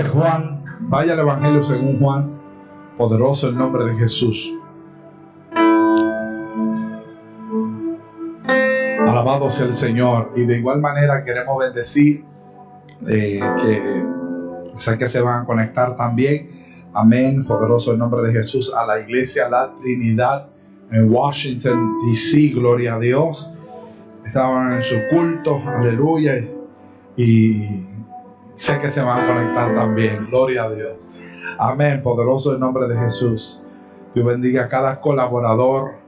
Juan, vaya al Evangelio según Juan. Poderoso el nombre de Jesús. Alabado sea el Señor. Y de igual manera queremos bendecir que sé que se van a conectar también. Amén. Poderoso el nombre de Jesús. A la iglesia La Trinidad en Washington, D.C. Gloria a Dios. Estaban en su culto. Aleluya. Y sé que se van a conectar también. Gloria a Dios. Amén. Poderoso el nombre de Jesús. Dios bendiga a cada colaborador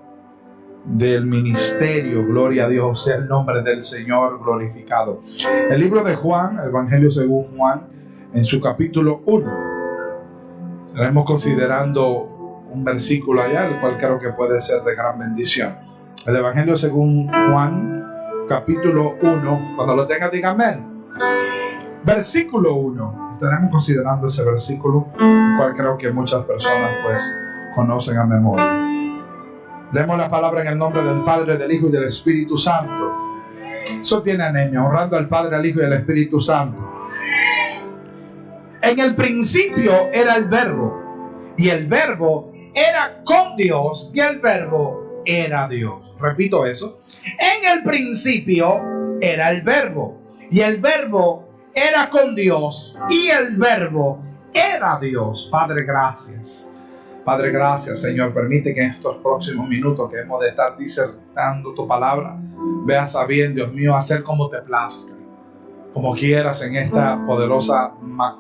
del ministerio. Gloria a Dios. Sea el nombre del Señor glorificado. El libro de Juan, el Evangelio según Juan, en su capítulo 1. Estaremos considerando un versículo allá, el cual creo que puede ser de gran bendición. El Evangelio según Juan, capítulo 1. Cuando lo tenga, diga amén. Versículo 1. Estaremos considerando ese versículo, el cual creo que muchas personas pues conocen a memoria. Leemos la palabra en el nombre del Padre, del Hijo y del Espíritu Santo. Eso tiene anemia, honrando al Padre, al Hijo y al Espíritu Santo. En el principio era el Verbo, y el Verbo era con Dios, y el Verbo era Dios. Repito eso. En el principio era el Verbo, y el Verbo era con Dios, y el Verbo era Dios. Padre, gracias. Padre, gracias, Señor. Permite que en estos próximos minutos que hemos de estar disertando tu palabra, veas a bien, Dios mío, hacer como te plazca, como quieras en esta poderosa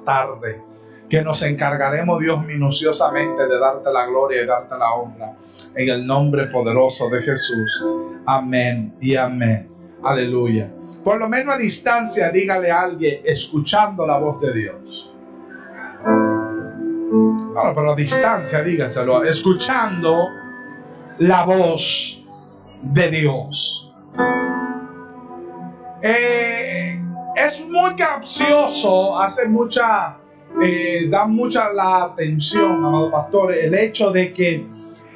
tarde, que nos encargaremos, Dios, minuciosamente de darte la gloria y darte la honra. En el nombre poderoso de Jesús. Amén y amén. Aleluya. Por lo menos a distancia, dígale a alguien, escuchando la voz de Dios. Ahora, pero a distancia, dígaselo, escuchando la voz de Dios. Es muy capcioso, da mucha la atención, amado pastor, el hecho de que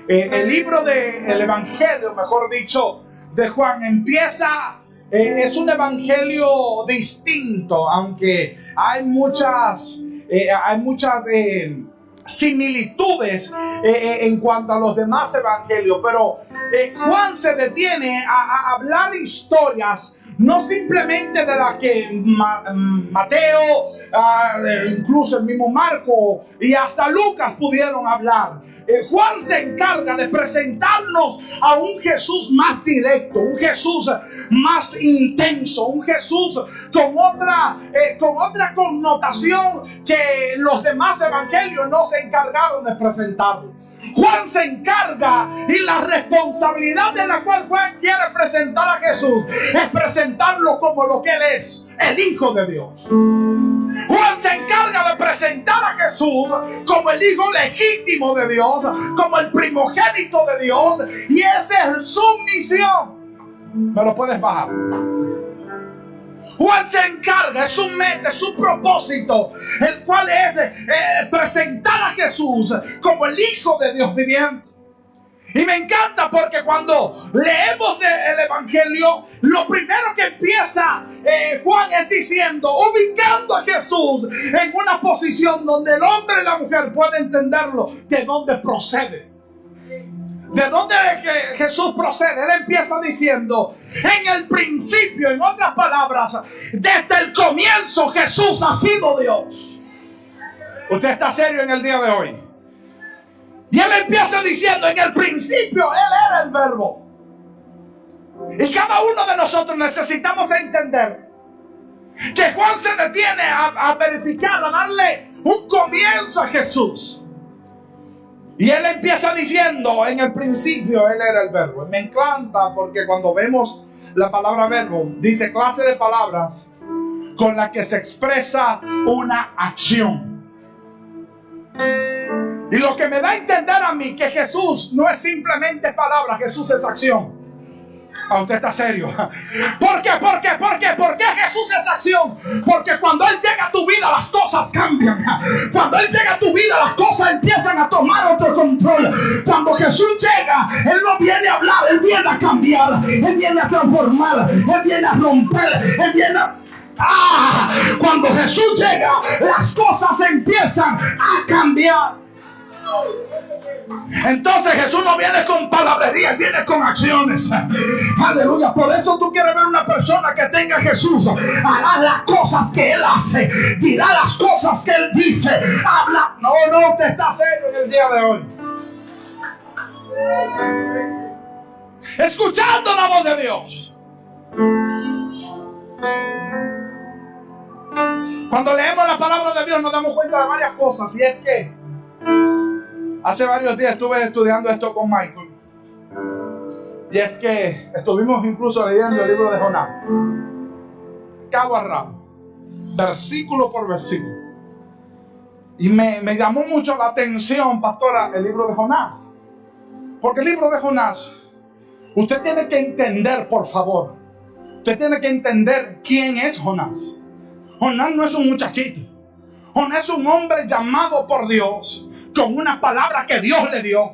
el libro del Evangelio, mejor dicho, de Juan empieza, es un evangelio distinto, aunque hay muchas similitudes en cuanto a los demás evangelios, pero Juan se detiene a hablar historias, no simplemente de las que Mateo, incluso el mismo Marco y hasta Lucas pudieron hablar. Juan se encarga de presentarnos a un Jesús más directo, un Jesús más intenso, un Jesús con otra connotación que los demás evangelios no se encargaron de presentarlo. Juan se encarga, y la responsabilidad de la cual Juan quiere presentar a Jesús es presentarlo como lo que Él es, el Hijo de Dios. Juan se encarga de presentar a Jesús como el Hijo legítimo de Dios, como el primogénito de Dios, y esa es su misión. ¿Me lo puedes bajar? Juan se encarga, es su meta, es su propósito, el cual es presentar a Jesús como el Hijo de Dios viviente. Y me encanta porque cuando leemos el Evangelio, lo primero que empieza Juan es diciendo, ubicando a Jesús en una posición donde el hombre y la mujer pueden entenderlo, de dónde procede. ¿De dónde Jesús procede? Él empieza diciendo, en el principio, en otras palabras, desde el comienzo Jesús ha sido Dios. ¿Usted está serio en el día de hoy? Y él empieza diciendo, en el principio Él era el Verbo. Y cada uno de nosotros necesitamos entender que Juan se detiene a verificar, a darle un comienzo a Jesús. Y él empieza diciendo, en el principio Él era el Verbo. Me encanta porque cuando vemos la palabra verbo, dice clase de palabras con la que se expresa una acción. Y lo que me da a entender a mí que Jesús no es simplemente palabra, Jesús es acción. Usted está serio. ¿Por qué? ¿Por qué Jesús es acción? Porque cuando Él llega a tu vida las cosas cambian. Cuando Él llega a tu vida las cosas empiezan a tomar otro control. Cuando Jesús llega, Él no viene a hablar, Él viene a cambiar, Él viene a transformar, Él viene a romper, Él viene a... Cuando Jesús llega, las cosas empiezan a cambiar. Entonces Jesús no viene con palabrería, viene con acciones. Aleluya. Por eso tú quieres ver una persona que tenga a Jesús. Hará las cosas que Él hace, dirá las cosas que Él dice, habla. No, te está serio en el día de hoy. Escuchando la voz de Dios. Cuando leemos la palabra de Dios nos damos cuenta de varias cosas. Y es que hace varios días estuve estudiando esto con Michael. Y es que estuvimos incluso leyendo el libro de Jonás, cabo a rabo, versículo por versículo. Y me llamó mucho la atención, pastora, el libro de Jonás. Porque el libro de Jonás, usted tiene que entender, por favor, usted tiene que entender quién es Jonás. Jonás no es un muchachito. Jonás es un hombre llamado por Dios con una palabra que Dios le dio.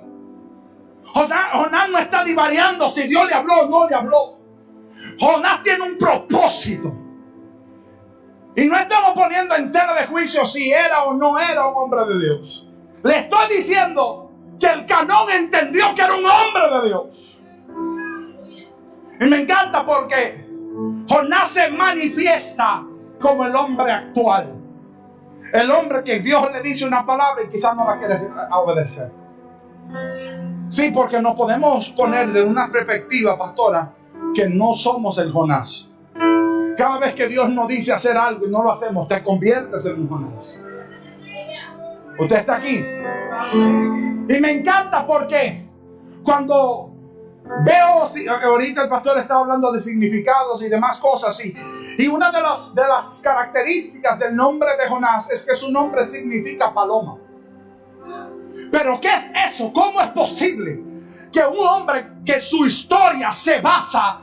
Jonás no está divariando si Dios le habló o no le habló. Jonás tiene un propósito. Y no estamos poniendo en tela de juicio si era o no era un hombre de Dios. Le estoy diciendo que el canón entendió que era un hombre de Dios. Y me encanta porque Jonás se manifiesta como el hombre actual. El hombre que Dios le dice una palabra y quizás no la quiere obedecer. Sí, porque nos podemos poner de una perspectiva, pastora, que no somos el Jonás. Cada vez que Dios nos dice hacer algo y no lo hacemos, te conviertes en un Jonás. ¿Usted está aquí? Y me encanta porque cuando veo, ahorita el pastor estaba hablando de significados y demás cosas, y una de las características del nombre de Jonás es que su nombre significa paloma. Pero ¿qué es eso? ¿Cómo es posible que un hombre que su historia se basa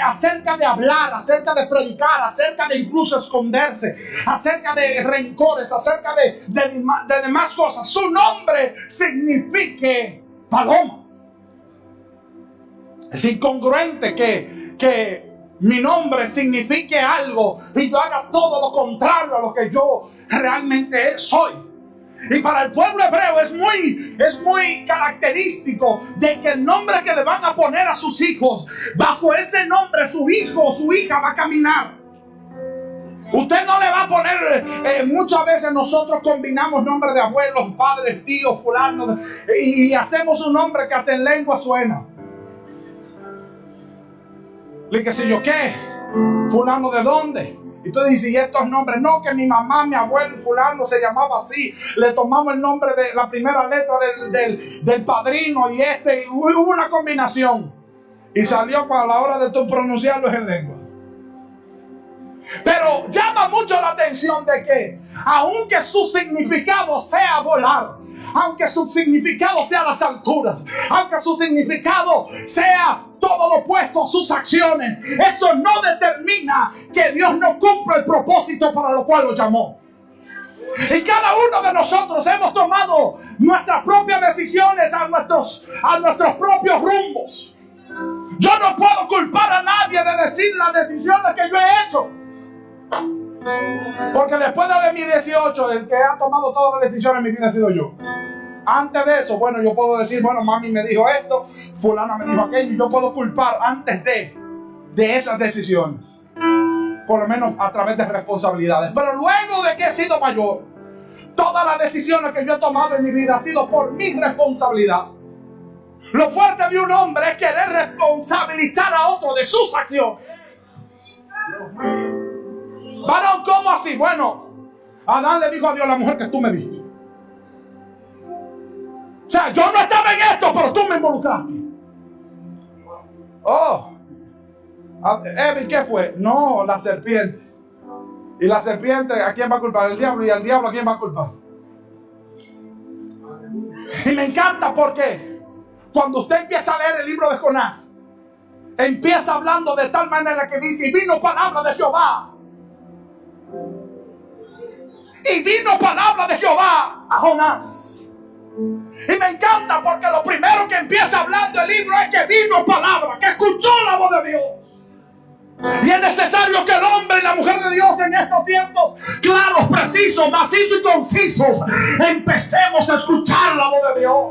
acerca de hablar, acerca de predicar, acerca de incluso esconderse, acerca de rencores, acerca de demás cosas, su nombre signifique paloma? Es incongruente que mi nombre signifique algo y yo haga todo lo contrario a lo que yo realmente soy. Y para el pueblo hebreo es muy característico de que el nombre que le van a poner a sus hijos, bajo ese nombre su hijo o su hija va a caminar. Usted no le va a poner, muchas veces nosotros combinamos nombres de abuelos, padres, tíos, fulano, y hacemos un nombre que hasta en lengua suena. Le qué sé yo qué, fulano de dónde. Y tú dices, ¿y estos nombres? No, que mi mamá, mi abuelo y fulano se llamaba así. Le tomamos el nombre de la primera letra del padrino y hubo una combinación. Y salió para la hora de tú pronunciarlo en lengua. Pero llama mucho la atención de que, aunque su significado sea volar, aunque su significado sea las alturas, aunque su significado sea todo lo opuesto a sus acciones, eso no determina que Dios no cumpla el propósito para lo cual lo llamó. Y cada uno de nosotros hemos tomado nuestras propias decisiones a nuestros propios rumbos. Yo no puedo culpar a nadie de decir las decisiones que yo he hecho. Porque después de mi 18, el que ha tomado todas las decisiones en mi vida ha sido yo. Antes de eso, bueno, yo puedo decir, bueno, mami me dijo esto, fulana me dijo aquello, y yo puedo culpar antes de esas decisiones. Por lo menos a través de responsabilidades. Pero luego de que he sido mayor, todas las decisiones que yo he tomado en mi vida ha sido por mi responsabilidad. Lo fuerte de un hombre es querer responsabilizar a otro de sus acciones. Varón, ¿cómo así? Bueno, Adán le dijo a Dios, la mujer que tú me diste. O sea, yo no estaba en esto, pero tú me involucraste. Oh, Eva, ¿qué fue? No, la serpiente. Y la serpiente, ¿a quién va a culpar? El diablo. Y al diablo, ¿a quién va a culpar? Y me encanta porque cuando usted empieza a leer el libro de Jonás, empieza hablando de tal manera que dice, y vino palabra de Jehová. Y vino palabra de Jehová a Jonás. Y me encanta porque lo primero que empieza hablando el libro es que vino palabra, que escuchó la voz de Dios. Y es necesario que el hombre y la mujer de Dios en estos tiempos, claros, precisos, macizos y concisos, empecemos a escuchar la voz de Dios.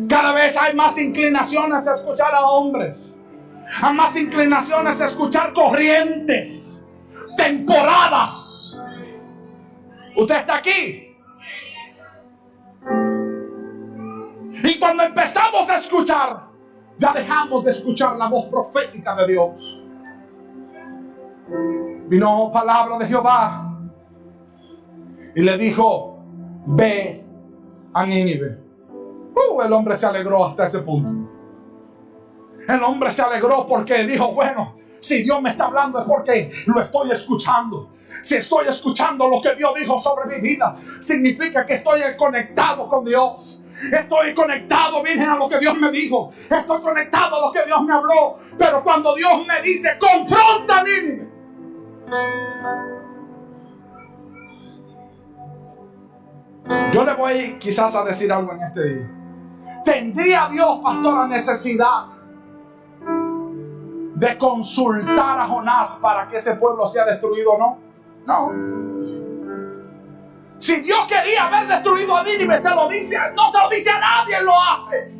Cada vez hay más inclinaciones a escuchar a hombres. Hay más inclinaciones a escuchar corrientes, temporadas. Usted está aquí. Y cuando empezamos a escuchar, ya dejamos de escuchar la voz profética de Dios. Vino palabra de Jehová y le dijo: ve a Nínive. El hombre se alegró hasta ese punto. El hombre se alegró porque dijo: bueno, si Dios me está hablando es porque lo estoy escuchando. Si estoy escuchando lo que Dios dijo sobre mi vida, significa que estoy conectado con Dios. Estoy conectado, Virgen, a lo que Dios me dijo. Estoy conectado a lo que Dios me habló. Pero cuando Dios me dice: confronta a Nínive, yo le voy quizás a decir algo en este día. ¿Tendría Dios, pastora, necesidad de consultar a Jonás para que ese pueblo sea destruido o no? No. Si Dios quería haber destruido a Nínive, se lo dice, no se lo dice a nadie, lo hace.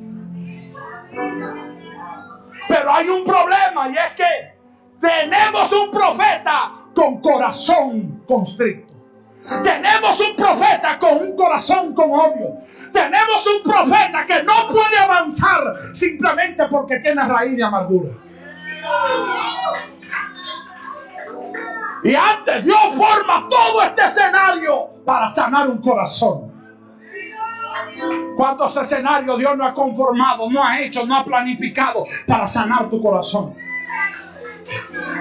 Pero hay un problema, y es que tenemos un profeta con corazón constricto. Tenemos un profeta con un corazón con odio. Tenemos un profeta que no puede avanzar simplemente porque tiene raíz de amargura. Y antes Dios forma todo este escenario para sanar un corazón. ¿Cuántos escenarios Dios no ha conformado, no ha hecho, no ha planificado para sanar tu corazón?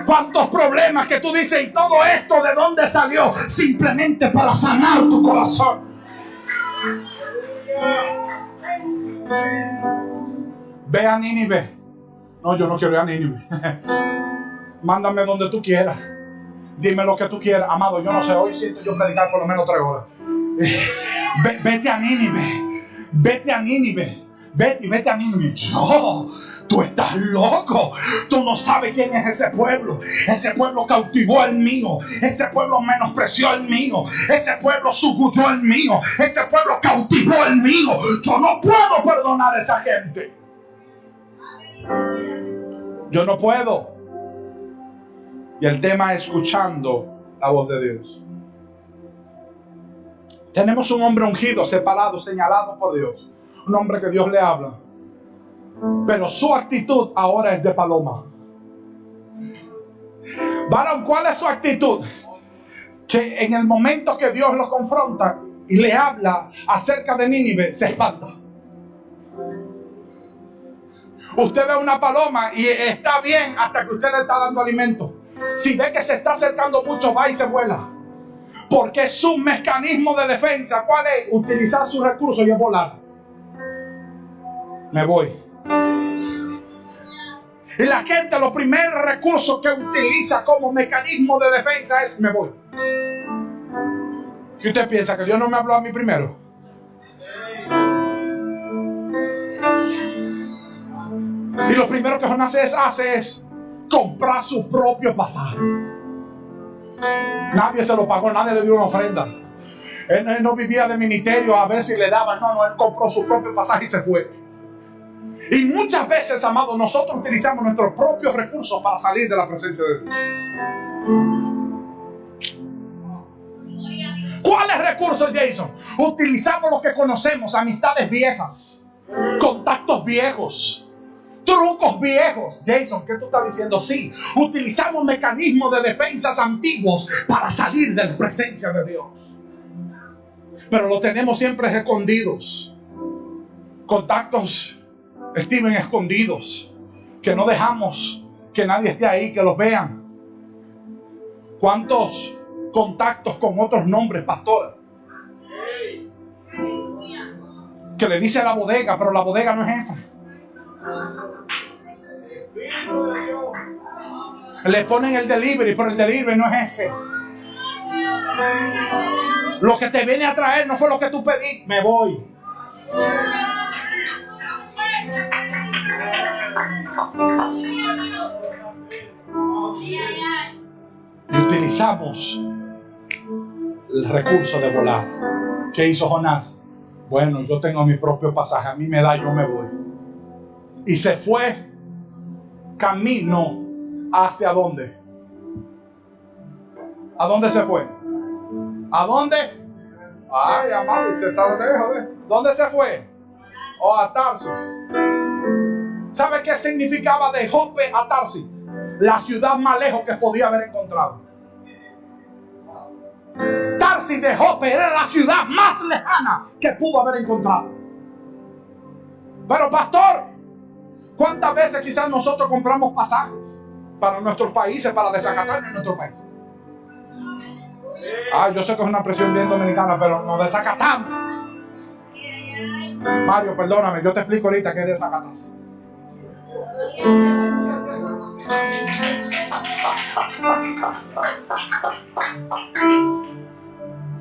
¿Cuántos problemas que tú dices, y todo esto de dónde salió? Simplemente para sanar tu corazón. Ve a Nínive. No, yo no quiero ir a Nínive. Mándame donde tú quieras. Dime lo que tú quieras. Amado, yo no sé, hoy siento yo predicar por lo menos 3 horas. Vete a Nínive. Vete a Nínive. Vete a Nínive. Oh, tú estás loco. Tú no sabes quién es ese pueblo. Ese pueblo cautivó el mío. Ese pueblo menospreció el mío. Ese pueblo sucuyó el mío. Ese pueblo cautivó el mío. Yo no puedo perdonar a esa gente. Yo no puedo. Y el tema es escuchando la voz de Dios. Tenemos un hombre ungido, separado, señalado por Dios. Un hombre que Dios le habla. Pero su actitud ahora es de paloma. Varón, ¿cuál es su actitud? Que en el momento que Dios lo confronta y le habla acerca de Nínive, se espanta. Usted ve una paloma y está bien hasta que usted le está dando alimento. Si ve que se está acercando mucho, va y se vuela. Porque su mecanismo de defensa, ¿cuál es? Utilizar sus recursos y es volar. Me voy. Y la gente, los primeros recursos que utiliza como mecanismo de defensa es: me voy. ¿Qué usted piensa? ¿Que Dios no me habló a mí primero? Y lo primero que Jonás hace es comprar su propio pasaje. Nadie se lo pagó, nadie le dio una ofrenda. Él no vivía de ministerio a ver si le daban. No, él compró su propio pasaje y se fue. Y muchas veces, amados, nosotros utilizamos nuestros propios recursos para salir de la presencia de Dios. ¿Cuáles recursos, Jason? Utilizamos los que conocemos: amistades viejas, contactos viejos, trucos viejos. Jason, ¿qué tú estás diciendo? Sí, utilizamos mecanismos de defensas antiguos para salir de la presencia de Dios. Pero lo tenemos siempre escondidos. Contactos, Steven, escondidos, que no dejamos que nadie esté ahí, que los vean. ¿Cuántos contactos con otros nombres, pastora? Que le dice a la bodega, pero la bodega no es esa. Le ponen el delivery, pero el delivery no es ese. Lo que te viene a traer no fue lo que tú pediste. Me voy. utilizamos el recurso de volar. ¿Qué hizo Jonás? Bueno, yo tengo mi propio pasaje, a mí me da, yo me voy. Y se fue camino hacia dónde. ¿A dónde se fue? ¿A dónde? Ay, amado, usted está lejos, ¿eh? ¿Dónde se fue? A Tarsis. ¿Sabe qué significaba de Jope a Tarsis? La ciudad más lejos que podía haber encontrado. Tarsis de Jope era la ciudad más lejana que pudo haber encontrado. Pero pastor, ¿cuántas veces quizás nosotros compramos pasajes para nuestros países, para desacatar en nuestro país? Yo sé que es una expresión bien dominicana, pero nos desacatamos. Mario, perdóname, yo te explico ahorita qué es desacatarse.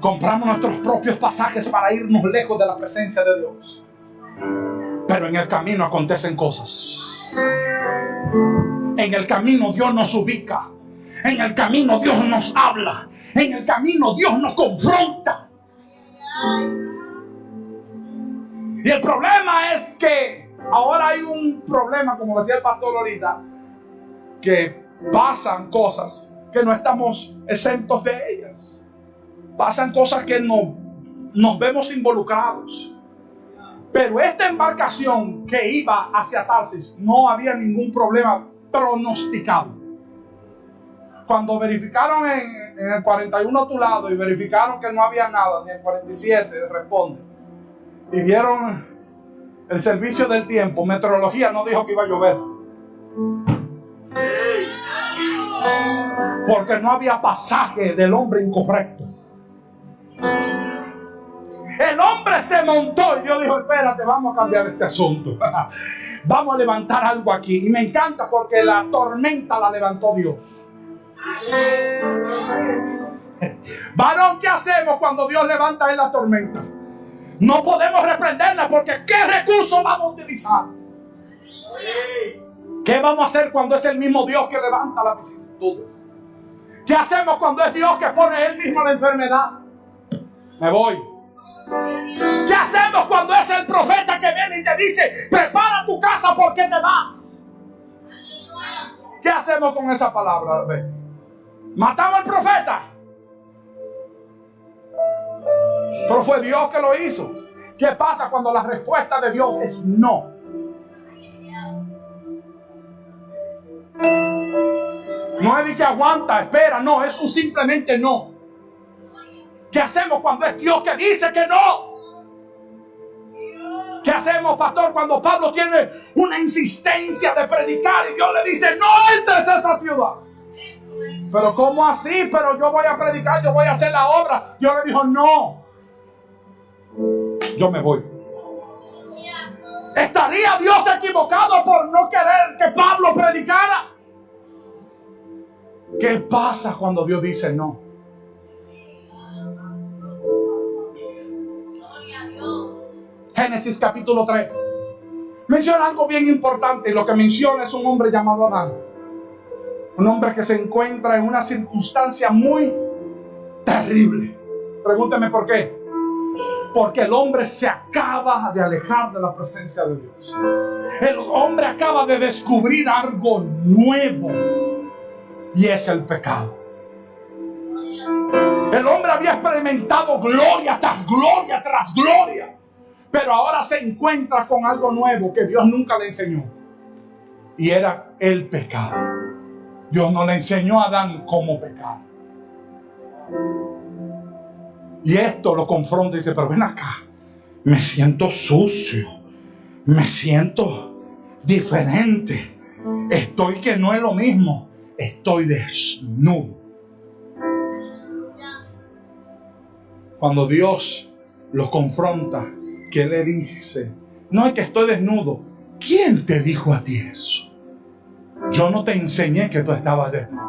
Compramos nuestros propios pasajes para irnos lejos de la presencia de Dios. Pero en el camino acontecen cosas. En el camino Dios nos ubica. En el camino Dios nos habla. En el camino Dios nos confronta. Y el problema es que ahora hay un problema, como decía el pastor ahorita, que pasan cosas que no estamos exentos de ellas. Pasan cosas que nos vemos involucrados. Pero esta embarcación que iba hacia Tarsis no había ningún problema pronosticado. Cuando verificaron en el 41 a tu lado y verificaron que no había nada, ni en el 47 responde, y dieron el servicio del tiempo, meteorología no dijo que iba a llover, porque no había pasaje del hombre incorrecto. El hombre se montó y Dios dijo: espérate, vamos a cambiar este asunto. Vamos a levantar algo aquí. Y me encanta porque la tormenta la levantó Dios. Varón, ¿qué hacemos cuando Dios levanta en la tormenta? No podemos reprenderla, porque ¿qué recursos vamos a utilizar? ¿Qué vamos a hacer cuando es el mismo Dios que levanta las vicisitudes? ¿Qué hacemos cuando es Dios que pone él mismo la enfermedad? Me voy. ¿Qué hacemos cuando es el profeta que viene y te dice: prepara tu casa porque te vas? ¿Qué hacemos con esa palabra? ¿Matamos al profeta? Pero fue Dios que lo hizo. ¿Qué pasa cuando la respuesta de Dios es no? No es de que aguanta, espera, no, es un simplemente no. ¿Qué hacemos cuando es Dios que dice que no? ¿Qué hacemos, pastor, cuando Pablo tiene una insistencia de predicar y Dios le dice: no entres a esa ciudad? Pero ¿cómo así? Pero yo voy a predicar, yo voy a hacer la obra. Dios le dijo: no, yo me voy. ¿Estaría Dios equivocado por no querer que Pablo predicara? ¿Qué pasa cuando Dios dice no? Génesis capítulo 3 menciona algo bien importante, y lo que menciona es un hombre llamado Adán. Un hombre que se encuentra en una circunstancia muy terrible. Pregúnteme por qué. Porque el hombre se acaba de alejar de la presencia de Dios. El hombre acaba de descubrir algo nuevo, y es el pecado. El hombre había experimentado gloria tras gloria tras gloria, pero ahora se encuentra con algo nuevo que Dios nunca le enseñó, y era el pecado. Dios no le enseñó a Adán cómo pecar. Y esto lo confronta y dice: pero ven acá, me siento sucio, me siento diferente, estoy que no es lo mismo, estoy desnudo. Cuando Dios lo confronta, ¿qué le dice? No es que estoy desnudo. ¿Quién te dijo a ti eso? Yo no te enseñé que tú estabas desnudo.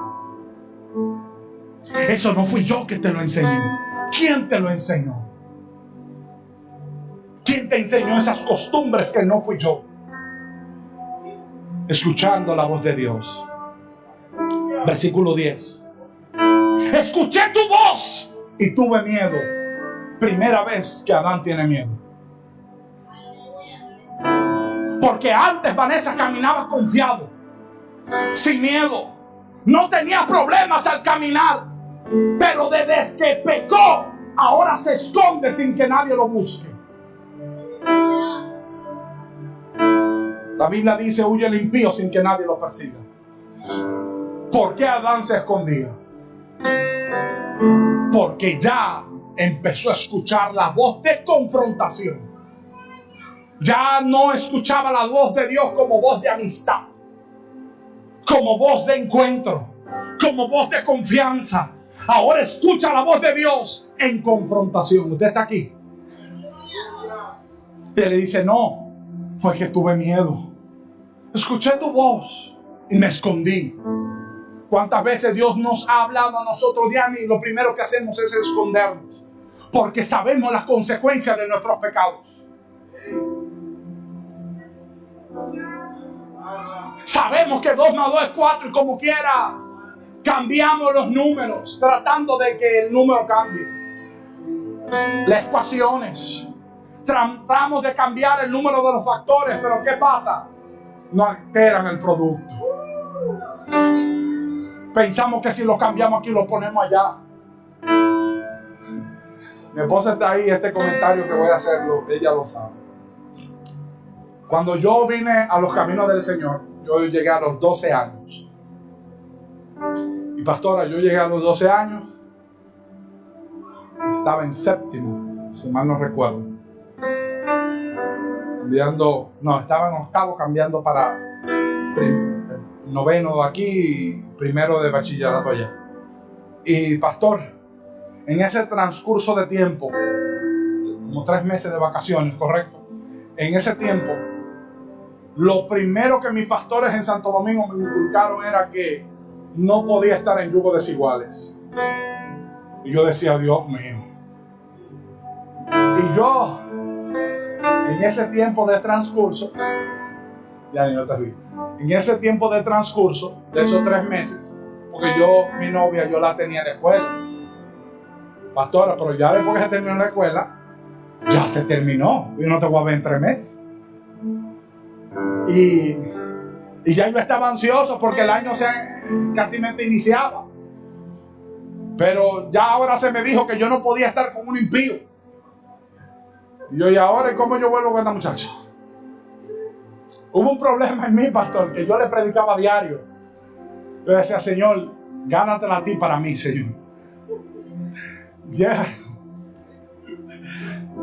Eso no fui yo que te lo enseñé. ¿Quién te lo enseñó? ¿Quién te enseñó esas costumbres que no fui yo? Escuchando la voz de Dios. Versículo 10. Escuché tu voz y tuve miedo. Primera vez que Adán tiene miedo. Porque antes Vanessa caminaba confiado, sin miedo. No tenía problemas al caminar. Pero desde que pecó, ahora se esconde sin que nadie lo busque. La Biblia dice: huye el impío sin que nadie lo persiga. ¿Por qué Adán se escondía? Porque ya empezó a escuchar la voz de confrontación. Ya no escuchaba la voz de Dios como voz de amistad, como voz de encuentro, como voz de confianza. Ahora escucha la voz de Dios en confrontación. Usted está aquí. Y él le dice: no, fue que tuve miedo. Escuché tu voz y me escondí. ¿Cuántas veces Dios nos ha hablado a nosotros, Diana, y lo primero que hacemos es escondernos? Porque sabemos las consecuencias de nuestros pecados. Sabemos que 2 más 2 es 4 y como quiera cambiamos los números tratando de que el número cambie. Las ecuaciones. Tratamos de cambiar el número de los factores, pero ¿qué pasa? No alteran el producto. Pensamos que si lo cambiamos aquí lo ponemos allá. Mi esposa está ahí. Este comentario que voy a hacerlo, ella lo sabe. Cuando yo vine a los caminos del Señor, yo llegué a los 12 años. Y pastora, yo llegué a los 12 años. Estaba en séptimo, si mal no recuerdo. Estaba en octavo cambiando para noveno de aquí y primero de bachillerato allá. Y pastor, en ese transcurso de tiempo, como 3 meses de vacaciones, correcto, en ese tiempo, lo primero que mis pastores en Santo Domingo me inculcaron era que no podía estar en yugos desiguales. Y yo decía: Dios mío. Y yo, en ese tiempo de transcurso, en ese tiempo de transcurso de esos 3 meses, porque mi novia, yo la tenía en la escuela. Pastora, pero ya después que se terminó la escuela, ya se terminó. Yo no te voy a ver en 3 meses. Y ya yo estaba ansioso porque el año casi iniciaba. Pero ya ahora se me dijo que yo no podía estar con un impío. Y yo, ¿y ahora cómo yo vuelvo con esta muchacha? Hubo un problema en mí, pastor, que yo le predicaba a diario. Yo decía: Señor, gánatela a ti para mí, Señor. Yeah.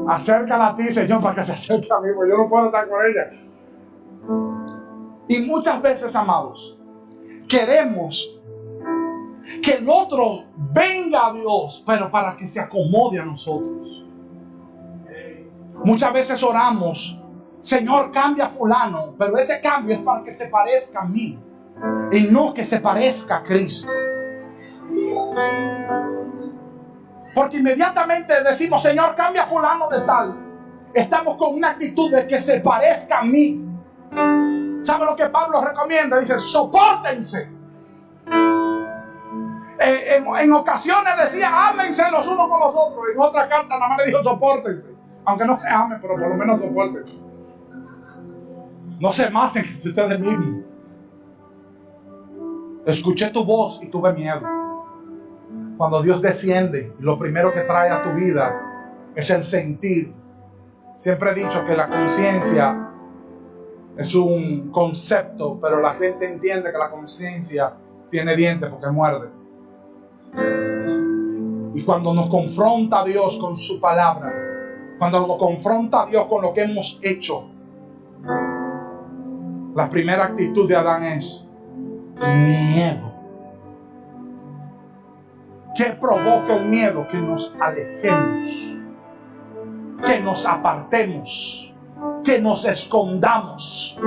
Acércala a ti, Señor, para que se acerque a mí, porque yo no puedo estar con ella. Y muchas veces, amados, queremos que el otro venga a Dios, pero para que se acomode a nosotros. Muchas veces oramos: Señor, cambia a fulano, pero ese cambio es para que se parezca a mí y no que se parezca a Cristo. Porque inmediatamente decimos: Señor, cambia a fulano de tal, estamos con una actitud de que se parezca a mí. ¿Sabe lo que Pablo recomienda? Dice: sopórtense. En ocasiones decía: ámense los unos con los otros. En otra carta nada más le dijo: sopórtense. Aunque no se amen, pero por lo menos sopórtense. No se maten ustedes mismos. Escuché tu voz y tuve miedo. Cuando Dios desciende, lo primero que trae a tu vida es el sentir. Siempre he dicho que la conciencia es un concepto, pero la gente entiende que la conciencia tiene dientes porque muerde. Y cuando nos confronta Dios con su palabra, cuando nos confronta Dios con lo que hemos hecho, la primera actitud de Adán es miedo. ¿Qué provoca el miedo? Que nos alejemos, que nos apartemos, que nos escondamos.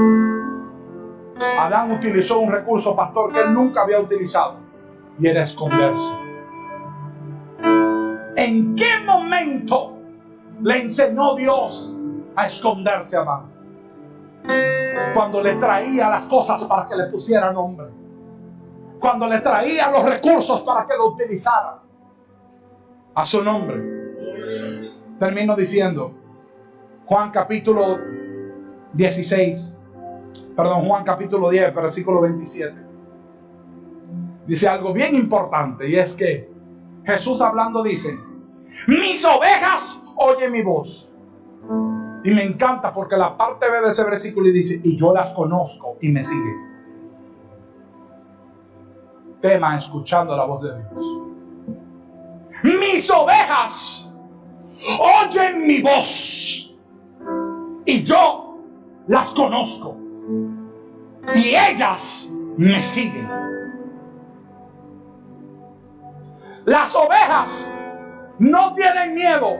Adán utilizó un recurso, pastor, que él nunca había utilizado, y era esconderse. ¿En qué momento le enseñó Dios a esconderse a Adán? Cuando le traía las cosas para que le pusiera nombre. cuando le traía los recursos para que lo utilizaran a su nombre. Termino diciendo, Juan capítulo 10, versículo 27. Dice algo bien importante, y es que Jesús hablando dice: mis ovejas oyen mi voz. Y me encanta porque la parte B de ese versículo dice: y yo las conozco y me siguen. Tema escuchando la voz de Dios. Mis ovejas oyen mi voz y yo las conozco y ellas me siguen. Las ovejas no tienen miedo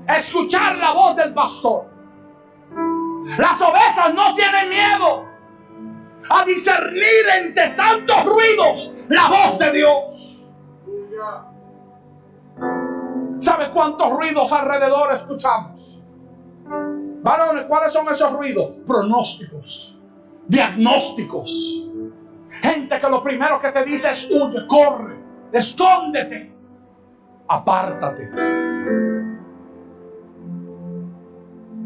a escuchar la voz del pastor. Las ovejas no tienen miedo a discernir entre tantos ruidos la voz de Dios. ¿Sabe cuántos ruidos alrededor escuchamos? Varones, ¿cuáles son esos ruidos? Pronósticos, diagnósticos. Gente que lo primero que te dice es: huye, corre, escóndete, apártate.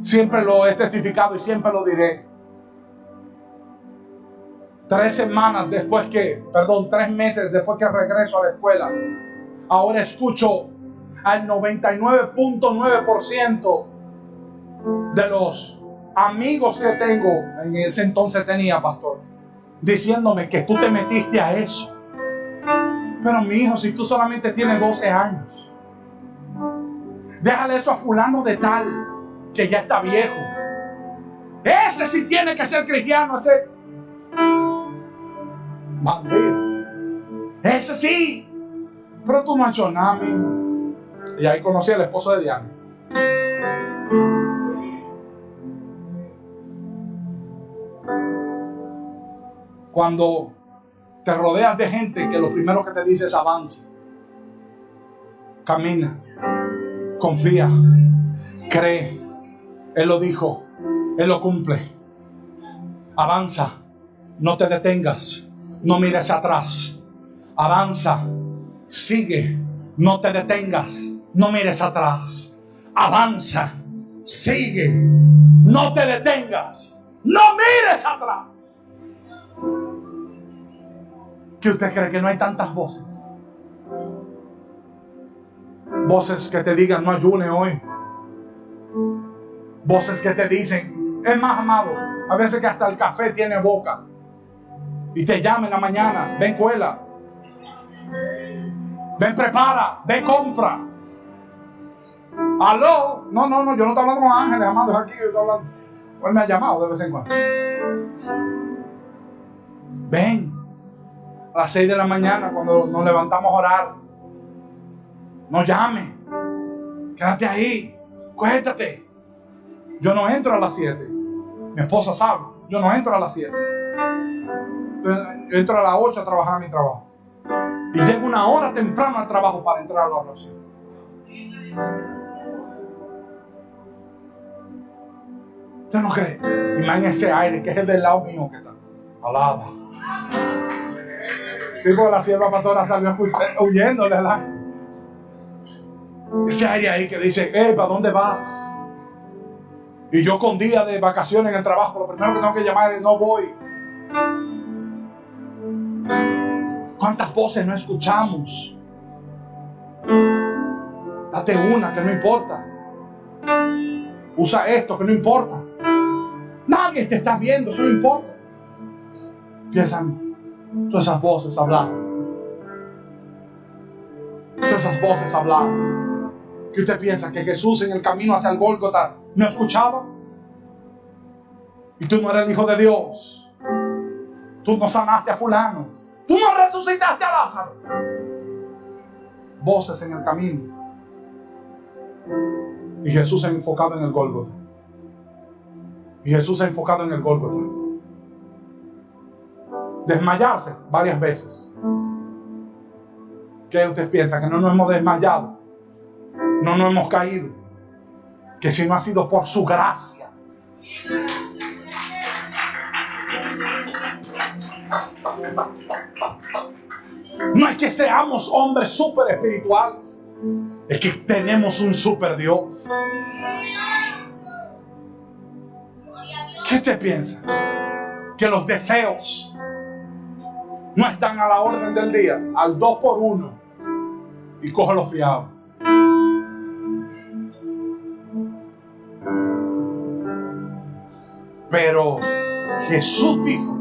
Siempre lo he testificado y siempre lo diré. 3 meses después que regreso a la escuela, ahora escucho al 99.9% de los amigos que tengo, en ese entonces tenía, pastor, diciéndome que tú te metiste a eso. Pero mi hijo, si tú solamente tienes 12 años, déjale eso a fulano de tal, que ya está viejo. Ese sí tiene que ser cristiano, ese bandido. Ese sí. Pero tú no has hecho nada, amigo. Y ahí conocí al esposo de Diana. Cuando te rodeas de gente que lo primero que te dice es: avanza, camina, confía, cree. Él lo dijo, Él lo cumple. Avanza, no te detengas, no mires atrás. Avanza, sigue, no te detengas, no mires atrás. Avanza, sigue, no te detengas, no mires atrás. ¿Qué usted cree? Que no hay tantas voces? Voces que te digan: no ayune hoy. Voces que te dicen, es más, amado, a veces que hasta el café tiene boca y te llama en la mañana: ven, cuela, ven, prepara, ven, compra. Aló, no, yo no estoy hablando con ángeles, amado, es aquí, yo estoy hablando. Él me ha llamado de vez en cuando. Ven, a las 6 de la mañana cuando nos levantamos a orar, no llame, quédate ahí, cuéntate. Yo no entro a las 7. Mi esposa sabe, yo no entro a las 7. Yo entro a las 8 a trabajar a mi trabajo. Y llego 1 hora temprano al trabajo para entrar a la oración. ¿Usted no cree? Imagínese ese aire que es el del lado mío que está. Alaba. Sí, porque la sierva pastora salió huyéndole. Ese aire ahí que dice: ¿para dónde vas? Y yo con día de vacaciones en el trabajo, lo primero que tengo que llamar es: no voy. ¿Cuántas voces no escuchamos? Date una, que no importa. Usa esto, que no importa. Nadie te está viendo, eso no importa. Empiezan todas esas voces a hablar. Todas esas voces a hablar. ¿Qué usted piensa? ¿Que Jesús en el camino hacia el Gólgota no escuchaba? Y tú no eres el Hijo de Dios. Tú no sanaste a fulano. Tú no resucitaste a Lázaro. Voces en el camino. Y Jesús se ha enfocado en el Gólgota. Y Jesús se ha enfocado en el Gólgota. Desmayarse varias veces. ¿Qué usted piensa? ¿Que no nos hemos desmayado? No nos hemos caído. Que si no ha sido por su gracia. No es que seamos hombres súper espirituales, es que tenemos un súper Dios. ¿Qué te piensa? Que los deseos no están a la orden del día, al 2 por 1, y cógelo fiado. Pero Jesús dijo: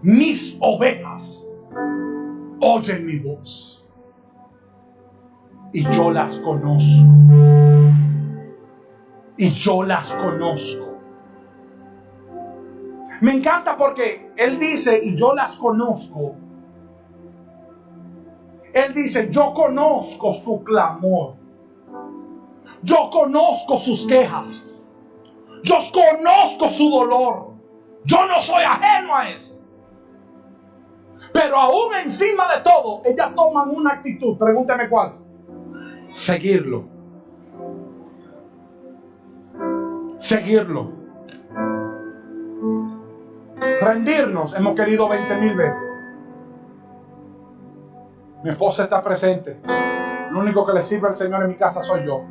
mis ovejas oyen mi voz y yo las conozco. Y yo las conozco. Me encanta porque Él dice, y yo las conozco. Él dice, yo conozco su clamor. Yo conozco sus quejas. Yo conozco su dolor. Yo no soy ajeno a eso. Pero aún encima de todo, ellas toman una actitud. Pregúnteme cuál. Seguirlo. Seguirlo. Rendirnos hemos querido 20,000 veces. Mi esposa está presente. Lo único que le sirve al Señor en mi casa soy yo.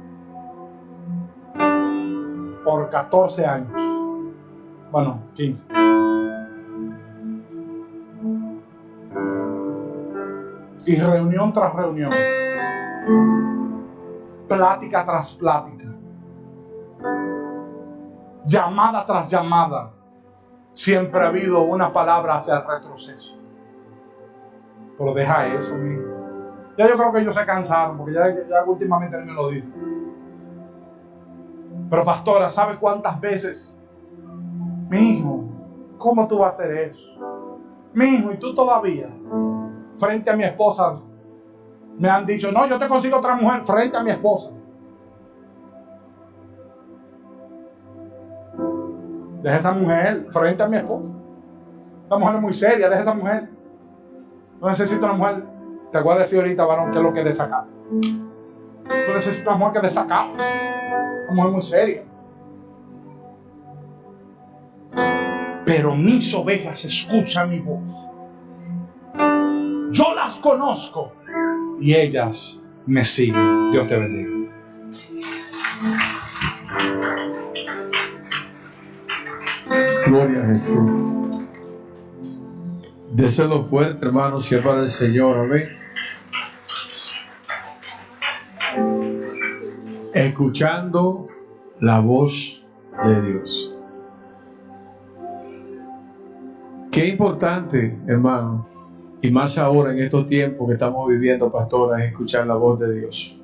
Por 14 años. Bueno, 15. Y reunión tras reunión. Plática tras plática. Llamada tras llamada. Siempre ha habido una palabra hacia el retroceso. Pero deja eso, mijo. Ya yo creo que ellos se cansaron, porque ya últimamente él me lo dice. Pero pastora, ¿sabe cuántas veces? Mi hijo, ¿cómo tú vas a hacer eso? Mi hijo, y tú todavía, frente a mi esposa, me han dicho, no, yo te consigo otra mujer frente a mi esposa. Deja esa mujer frente a mi esposa. Esa mujer es muy seria, deja esa mujer. No necesito una mujer. Te voy a decir ahorita, varón, qué es lo que es desacato. Tú necesitas una mujer que es desacato. Una mujer muy seria. Pero mis ovejas escuchan mi voz. Yo las conozco y ellas me siguen. Dios te bendiga. Gloria a Jesús. Déselo fuerte, hermano, si es para el Señor. Amén. Escuchando la voz de Dios. Qué importante, hermano, y más ahora en estos tiempos que estamos viviendo, pastora, es escuchar la voz de Dios.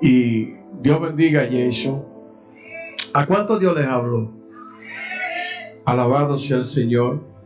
Y Dios bendiga a Jason. ¿A cuántos Dios les habló? Alabado sea el Señor.